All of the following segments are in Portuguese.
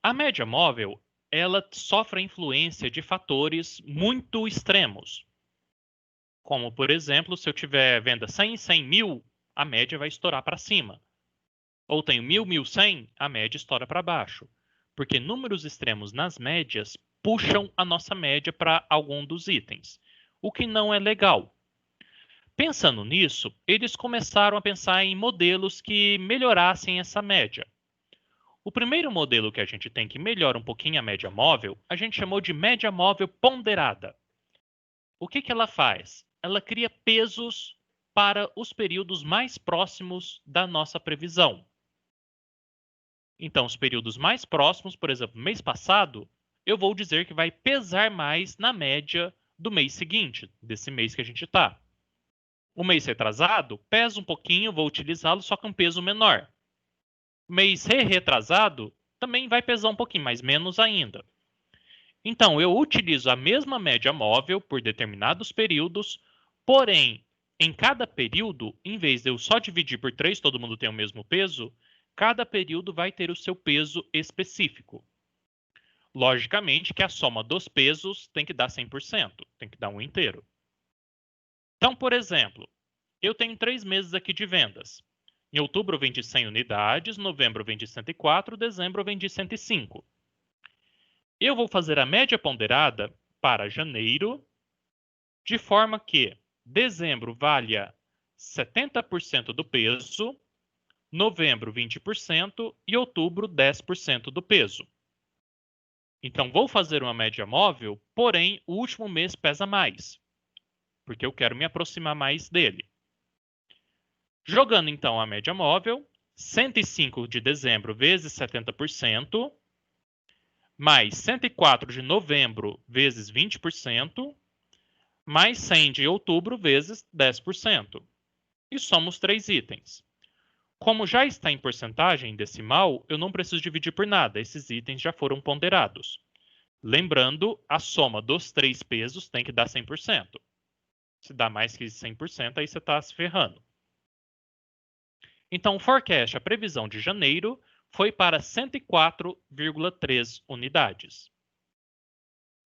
A média móvel, ela sofre a influência de fatores muito extremos. Como, por exemplo, se eu tiver venda 100 e 100 mil, a média vai estourar para cima. Ou tenho 1000, 1100, a média estoura para baixo. Porque números extremos nas médias puxam a nossa média para algum dos itens, o que não é legal. Pensando nisso, eles começaram a pensar em modelos que melhorassem essa média. O primeiro modelo que a gente tem que melhora um pouquinho a média móvel, a gente chamou de média móvel ponderada. O que ela faz? Ela cria pesos para os períodos mais próximos da nossa previsão. Então, os períodos mais próximos, por exemplo, mês passado, eu vou dizer que vai pesar mais na média do mês seguinte, desse mês que a gente está. O mês retrasado pesa um pouquinho, vou utilizá-lo, só com um peso menor. O mês retrasado também vai pesar um pouquinho, mas menos ainda. Então, eu utilizo a mesma média móvel por determinados períodos, porém, em cada período, em vez de eu só dividir por 3, todo mundo tem o mesmo peso, cada período vai ter o seu peso específico. Logicamente que a soma dos pesos tem que dar 100%, tem que dar um inteiro. Então, por exemplo, eu tenho 3 meses aqui de vendas. Em outubro eu vendi 100 unidades, novembro eu vendi 104, dezembro eu vendi 105. Eu vou fazer a média ponderada para janeiro, de forma que dezembro valha 70% do peso, novembro 20% e outubro 10% do peso. Então, vou fazer uma média móvel, porém, o último mês pesa mais, porque eu quero me aproximar mais dele. Jogando, então, a média móvel, 105 de dezembro vezes 70%, mais 104 de novembro vezes 20%, mais 100 de outubro vezes 10%. E somos 3 itens. Como já está em porcentagem decimal, eu não preciso dividir por nada, esses itens já foram ponderados. Lembrando, a soma dos 3 pesos tem que dar 100%. Se dá mais que 100%, aí você está se ferrando. Então, o forecast, a previsão de janeiro, foi para 104,3 unidades.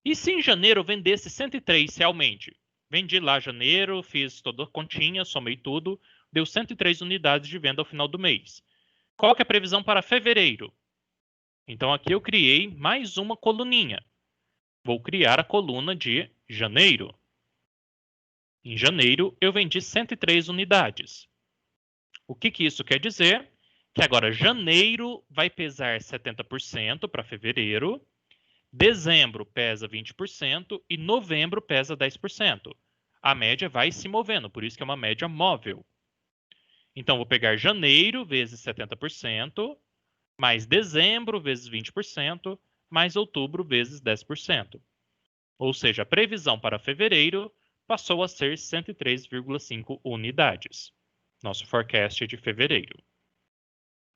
E se em janeiro eu vendesse 103 realmente? Vendi lá janeiro, fiz toda a continha, somei tudo, deu 103 unidades de venda ao final do mês. Qual que é a previsão para fevereiro? Então aqui eu criei mais uma coluninha. Vou criar a coluna de janeiro. Em janeiro eu vendi 103 unidades. O que isso quer dizer? Que agora janeiro vai pesar 70% para fevereiro, dezembro pesa 20% e novembro pesa 10%. A média vai se movendo, por isso que é uma média móvel. Então, vou pegar janeiro vezes 70%, mais dezembro vezes 20%, mais outubro vezes 10%. Ou seja, a previsão para fevereiro passou a ser 103,5 unidades. Nosso forecast de fevereiro.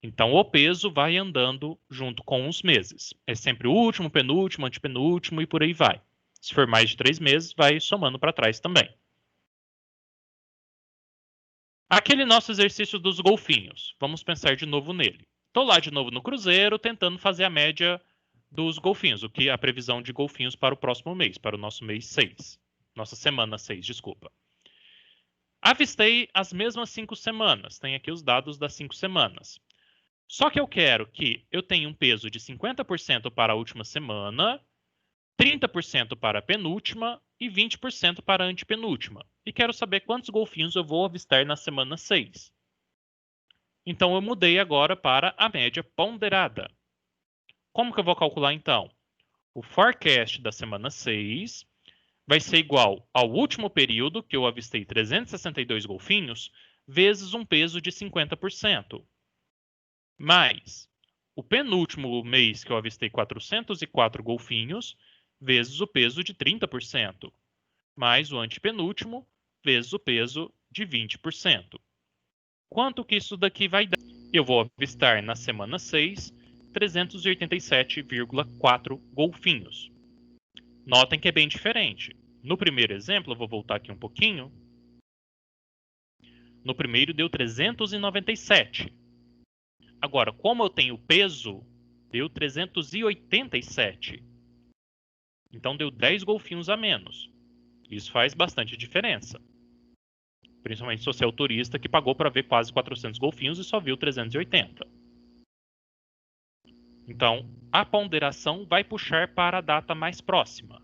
Então, o peso vai andando junto com os meses. É sempre o último, penúltimo, antepenúltimo e por aí vai. Se for mais de 3 meses, vai somando para trás também. Aquele nosso exercício dos golfinhos. Vamos pensar de novo nele. Estou lá de novo no cruzeiro, tentando fazer a média dos golfinhos, o que é a previsão de golfinhos para o próximo mês, para o nosso mês 6. Nossa semana 6, desculpa. Avistei as mesmas 5 semanas. Tem aqui os dados das 5 semanas. Só que eu quero que eu tenha um peso de 50% para a última semana, 30% para a penúltima e 20% para a antepenúltima. E quero saber quantos golfinhos eu vou avistar na semana 6. Então eu mudei agora para a média ponderada. Como que eu vou calcular então? O forecast da semana 6 vai ser igual ao último período, que eu avistei 362 golfinhos, vezes um peso de 50%. Mais o penúltimo mês que eu avistei 404 golfinhos, vezes o peso de 30%, mais o antepenúltimo, vezes o peso de 20%. Quanto que isso daqui vai dar? Eu vou avistar na semana 6, 387,4 golfinhos. Notem que é bem diferente. No primeiro exemplo, eu vou voltar aqui um pouquinho. No primeiro deu 397. Agora, como eu tenho peso, Deu 387. Então deu 10 golfinhos a menos. Isso faz bastante diferença. Principalmente se você é o turista que pagou para ver quase 400 golfinhos e só viu 380. Então, a ponderação vai puxar para a data mais próxima.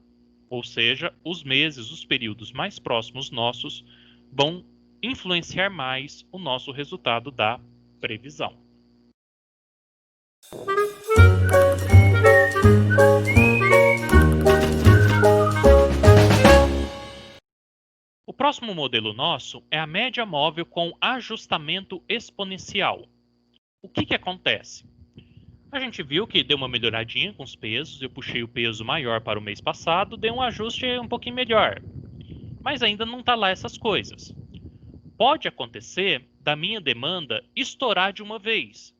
Ou seja, os meses, os períodos mais próximos nossos vão influenciar mais o nosso resultado da previsão. O próximo modelo nosso é a média móvel com ajustamento exponencial. O que acontece? A gente viu que deu uma melhoradinha com os pesos, eu puxei o peso maior para o mês passado, deu um ajuste um pouquinho melhor. Mas ainda não está lá essas coisas. Pode acontecer da minha demanda estourar de uma vez.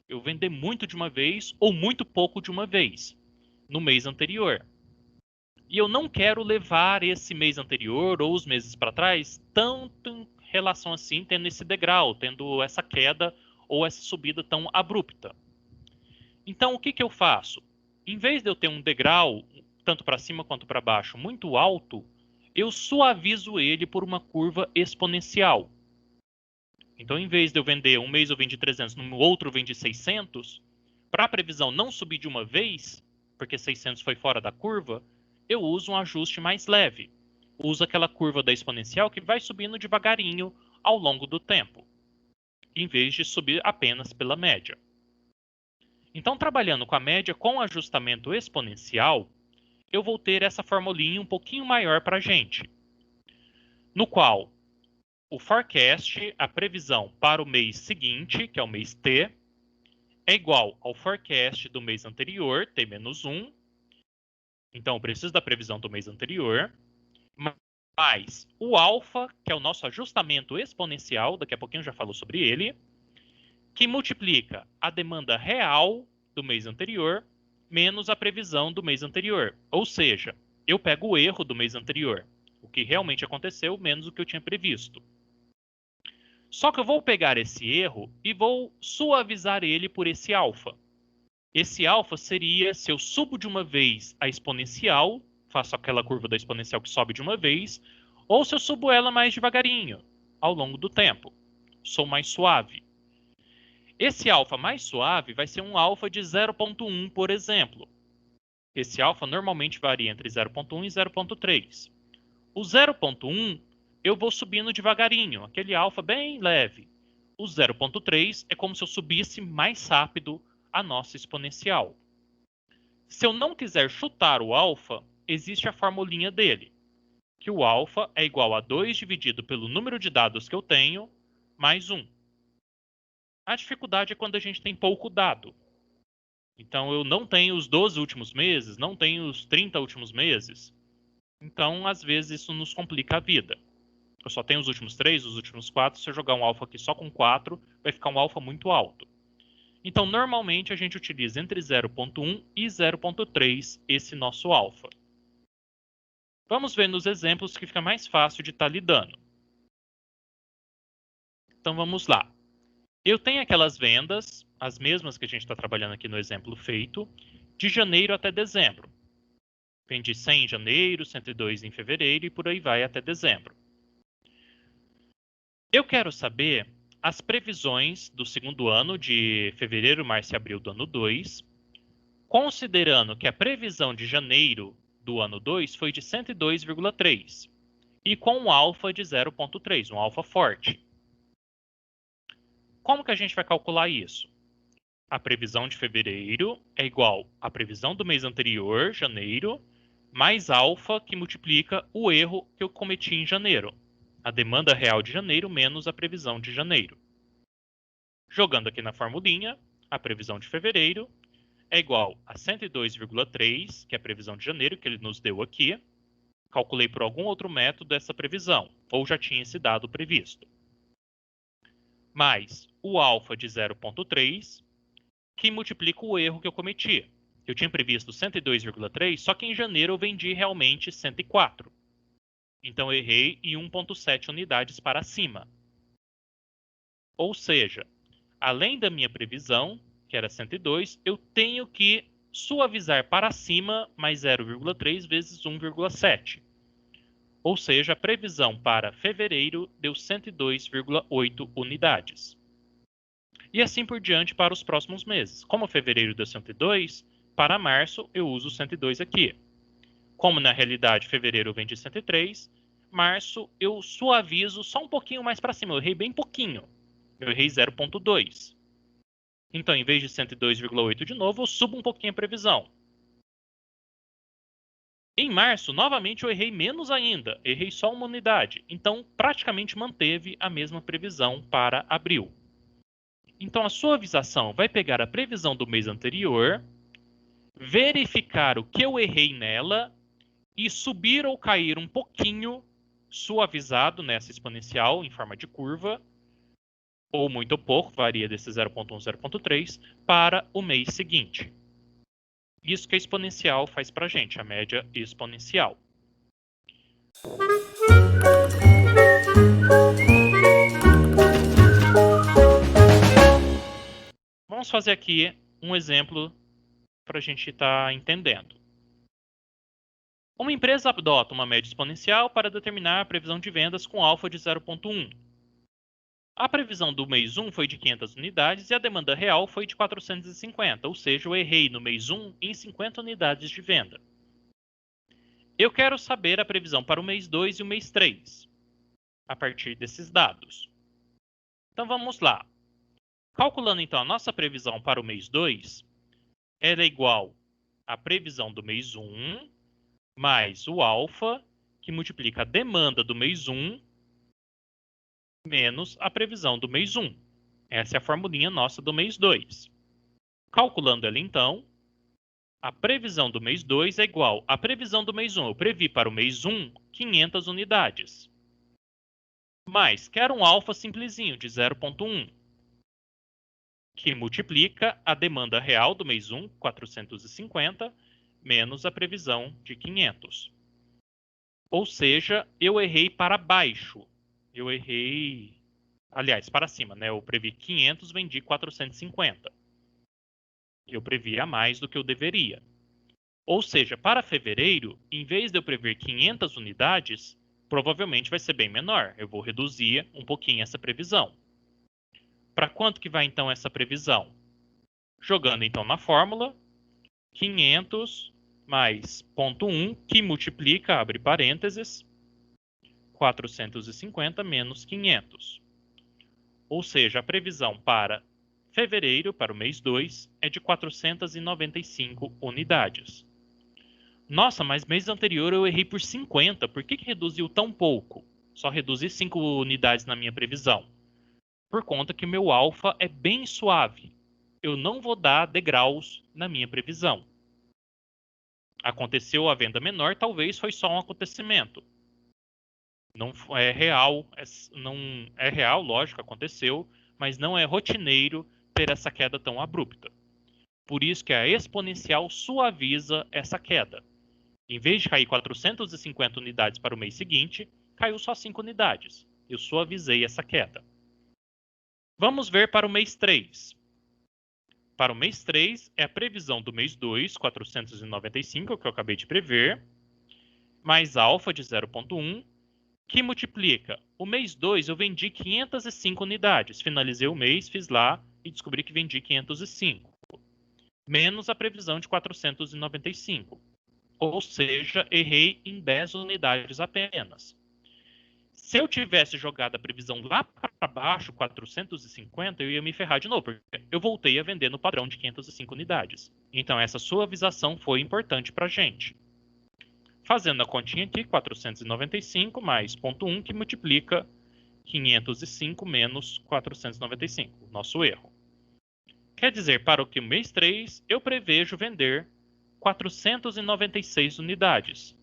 Eu vender muito de uma vez ou muito pouco de uma vez no mês anterior. E eu não quero levar esse mês anterior ou os meses para trás tanto em relação assim, tendo esse degrau, tendo essa queda ou essa subida tão abrupta. Então, o que eu faço? Em vez de eu ter um degrau, tanto para cima quanto para baixo, muito alto, eu suavizo ele por uma curva exponencial. Então, em vez de eu vender um mês eu vendi 300, no outro eu vendi 600, para a previsão não subir de uma vez, porque 600 foi fora da curva, eu uso um ajuste mais leve. Uso aquela curva da exponencial que vai subindo devagarinho ao longo do tempo, em vez de subir apenas pela média. Então, trabalhando com a média com ajustamento exponencial, eu vou ter essa formulinha um pouquinho maior para a gente, no qual o forecast, a previsão para o mês seguinte, que é o mês T, é igual ao forecast do mês anterior, T-1. Então, eu preciso da previsão do mês anterior, mais o alfa, que é o nosso ajustamento exponencial, daqui a pouquinho eu já falo sobre ele, que multiplica a demanda real do mês anterior menos a previsão do mês anterior. Ou seja, eu pego o erro do mês anterior, o que realmente aconteceu, menos o que eu tinha previsto. Só que eu vou pegar esse erro e vou suavizar ele por esse alfa. Esse alfa seria se eu subo de uma vez a exponencial, faço aquela curva da exponencial que sobe de uma vez, ou se eu subo ela mais devagarinho, ao longo do tempo. Sou mais suave. Esse alfa mais suave vai ser um alfa de 0,1, por exemplo. Esse alfa normalmente varia entre 0,1 e 0,3. O 0,1 eu vou subindo devagarinho, aquele alfa bem leve. O 0,3 é como se eu subisse mais rápido a nossa exponencial. Se eu não quiser chutar o alfa, existe a formulinha dele, que o alfa é igual a 2 dividido pelo número de dados que eu tenho, mais 1. A dificuldade é quando a gente tem pouco dado. Então, eu não tenho os 12 últimos meses, não tenho os 30 últimos meses. Então, às vezes, isso nos complica a vida. Eu só tenho os últimos 3, os últimos 4. Se eu jogar um alfa aqui só com 4, vai ficar um alfa muito alto. Então, normalmente, a gente utiliza entre 0,1 e 0,3 esse nosso alfa. Vamos ver nos exemplos que fica mais fácil de estar lidando. Então, vamos lá. Eu tenho aquelas vendas, as mesmas que a gente está trabalhando aqui no exemplo feito, de janeiro até dezembro. Vendi 100 em janeiro, 102 em fevereiro e por aí vai até dezembro. Eu quero saber as previsões do segundo ano, de fevereiro, março e abril do ano 2, considerando que a previsão de janeiro do ano 2 foi de 102,3 e com um alfa de 0,3, um alfa forte. Como que a gente vai calcular isso? A previsão de fevereiro é igual à previsão do mês anterior, janeiro, mais alfa, que multiplica o erro que eu cometi em janeiro. A demanda real de janeiro menos a previsão de janeiro. Jogando aqui na formulinha, a previsão de fevereiro é igual a 102,3, que é a previsão de janeiro, que ele nos deu aqui. Calculei por algum outro método essa previsão, ou já tinha esse dado previsto. Mais o alfa de 0,3, que multiplica o erro que eu cometi. Eu tinha previsto 102,3, só que em janeiro eu vendi realmente 104. Então eu errei em 1,7 unidades para cima. Ou seja, além da minha previsão, que era 102, eu tenho que suavizar para cima mais 0,3 vezes 1,7. Ou seja, a previsão para fevereiro deu 102,8 unidades. E assim por diante para os próximos meses. Como fevereiro deu 102, para março eu uso 102 aqui. Como na realidade fevereiro eu vendi 103, março eu suavizo só um pouquinho mais para cima. Eu errei bem pouquinho. Eu errei 0,2. Então, em vez de 102,8 de novo, eu subo um pouquinho a previsão. Em março, novamente, eu errei menos ainda. Errei só uma unidade. Então, praticamente manteve a mesma previsão para abril. Então, a suavização vai pegar a previsão do mês anterior, verificar o que eu errei nela e subir ou cair um pouquinho, suavizado nessa exponencial em forma de curva, ou muito ou pouco, varia desse 0,1 0,3, para o mês seguinte. Isso que a exponencial faz para a gente, a média exponencial. Vamos fazer aqui um exemplo para a gente estar entendendo. Uma empresa adota uma média exponencial para determinar a previsão de vendas com alfa de 0,1. A previsão do mês 1 foi de 500 unidades e a demanda real foi de 450, ou seja, eu errei no mês 1 em 50 unidades de venda. Eu quero saber a previsão para o mês 2 e o mês 3, a partir desses dados. Então vamos lá. Calculando então a nossa previsão para o mês 2, ela é igual à previsão do mês 1 mais o alfa, que multiplica a demanda do mês 1 menos a previsão do mês 1. Essa é a formulinha nossa do mês 2. Calculando ela então, a previsão do mês 2 é igual à previsão do mês 1. Eu previ para o mês 1 500 unidades. Mas quero um alfa simplesinho de 0,1, que multiplica a demanda real do mês 1, 450, menos a previsão de 500. Ou seja, eu errei para baixo. Eu errei, aliás, para cima, né? Eu previ 500, vendi 450. Eu previ a mais do que eu deveria. Ou seja, para fevereiro, em vez de eu prever 500 unidades, provavelmente vai ser bem menor. Eu vou reduzir um pouquinho essa previsão. Para quanto que vai então essa previsão? Jogando então na fórmula, 500 mais 0,1, que multiplica, abre parênteses, 450 menos 500. Ou seja, a previsão para fevereiro, para o mês 2, é de 495 unidades. Nossa, mas mês anterior eu errei por 50. Por que reduziu tão pouco? Só reduzi 5 unidades na minha previsão. Por conta que o meu alfa é bem suave. Eu não vou dar degraus na minha previsão. Aconteceu a venda menor, talvez foi só um acontecimento. Não é real, lógico, aconteceu, mas não é rotineiro ter essa queda tão abrupta. Por isso que a exponencial suaviza essa queda. Em vez de cair 450 unidades para o mês seguinte, caiu só 5 unidades. Eu suavizei essa queda. Vamos ver para o mês 3. Para o mês 3, é a previsão do mês 2, 495, que eu acabei de prever, mais alfa de 0,1, que multiplica. O mês 2 eu vendi 505 unidades. Finalizei o mês, fiz lá e descobri que vendi 505. Menos a previsão de 495. Ou seja, errei em 10 unidades apenas. Se eu tivesse jogado a previsão lá para baixo, 450, eu ia me ferrar de novo, porque eu voltei a vender no padrão de 505 unidades. Então, essa suavização foi importante para a gente. Fazendo a continha aqui, 495 mais 0,1, que multiplica 505 menos 495, nosso erro. Quer dizer, para o mês 3, eu prevejo vender 496 unidades.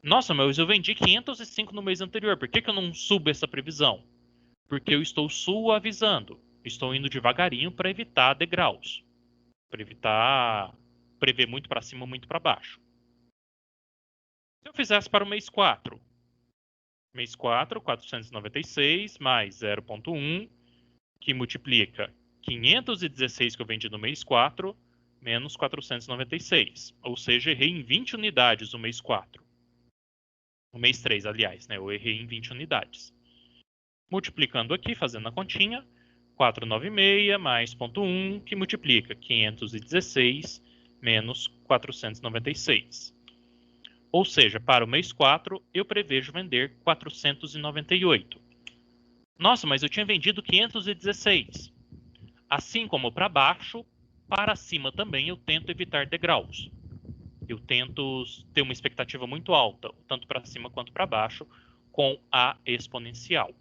Nossa, mas eu vendi 505 no mês anterior, por que eu não subo essa previsão? Porque eu estou suavizando, estou indo devagarinho para evitar degraus, para evitar prever muito para cima ou muito para baixo. Se eu fizesse para o mês 4, mês 4, 496 mais 0,1, que multiplica 516 que eu vendi no mês 4, menos 496. Ou seja, errei em 20 unidades no mês 4. No mês 3, aliás, né? Eu errei em 20 unidades. Multiplicando aqui, fazendo a continha, 496 mais 0,1, que multiplica 516 menos 496. Ou seja, para o mês 4, eu prevejo vender 498. Nossa, mas eu tinha vendido 516. Assim como para baixo, para cima também eu tento evitar degraus. Eu tento ter uma expectativa muito alta, tanto para cima quanto para baixo, com a exponencial.